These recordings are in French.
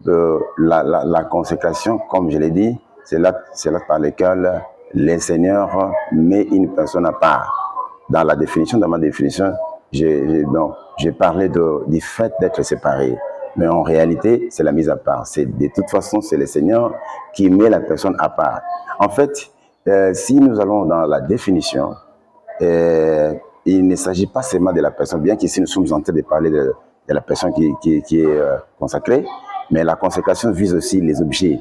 la consécration, comme je l'ai dit, c'est là par lequel le Seigneur met une personne à part. Dans ma définition, j'ai parlé du fait d'être séparé. Mais en réalité, c'est la mise à part. De toute façon, c'est le Seigneur qui met la personne à part. En fait, si nous allons dans la définition, il ne s'agit pas seulement de la personne, bien qu'ici nous sommes en train de parler de la personne qui est consacrée, mais la consécration vise aussi les objets.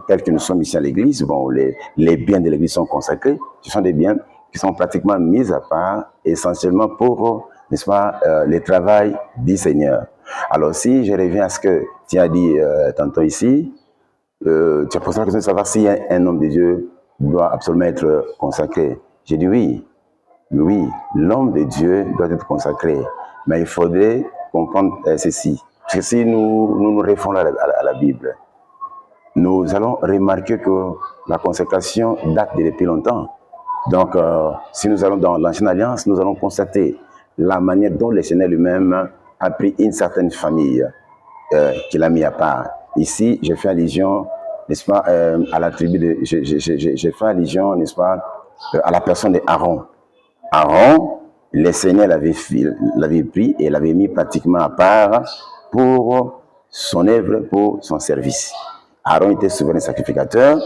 Tels que nous sommes ici à l'église, bon, les biens de l'église sont consacrés. Ce sont des biens qui sont pratiquement mis à part, essentiellement pour, n'est-ce pas, le travail du Seigneur. Alors, si je reviens à ce que tu as dit tantôt ici, tu as posé la question de savoir si un homme de Dieu doit absolument être consacré. J'ai dit oui. Oui, l'homme de Dieu doit être consacré. Mais il faudrait comprendre ceci. Parce que si nous référons à la Bible, nous allons remarquer que la consécration date depuis longtemps. Donc, si nous allons dans l'Ancienne Alliance, nous allons constater la manière dont le Seigneur lui-même a pris une certaine famille qu'il a mis à part. Ici, j'ai fait allusion, n'est-ce pas, à la tribu de... J'ai fait allusion, n'est-ce pas, à la personne d'Aaron. Aaron, le Seigneur l'avait pris et l'avait mis pratiquement à part pour son œuvre, pour son service. Aaron était souverain sacrificateur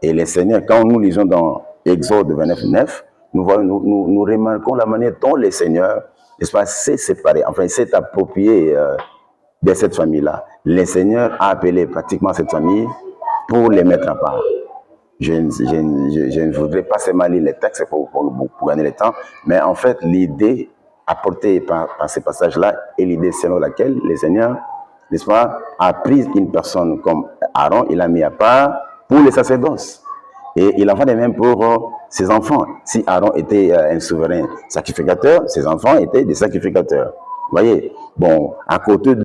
et le Seigneur, quand nous lisons dans Exode 29:9, nous remarquons la manière dont le Seigneur, n'est-ce pas, s'est séparé, enfin s'est approprié de cette famille-là. Le Seigneur a appelé pratiquement cette famille pour les mettre à part. Je ne voudrais pas seulement lire les textes pour gagner le temps, mais en fait, l'idée apportée par ces passages-là est l'idée selon laquelle le Seigneur, n'est-ce pas, a pris une personne comme Aaron, il l'a mis à part pour les sacerdoces. Et il en va de même pour ses enfants. Si Aaron était un souverain sacrificateur, ses enfants étaient des sacrificateurs. Vous voyez, bon, à côté de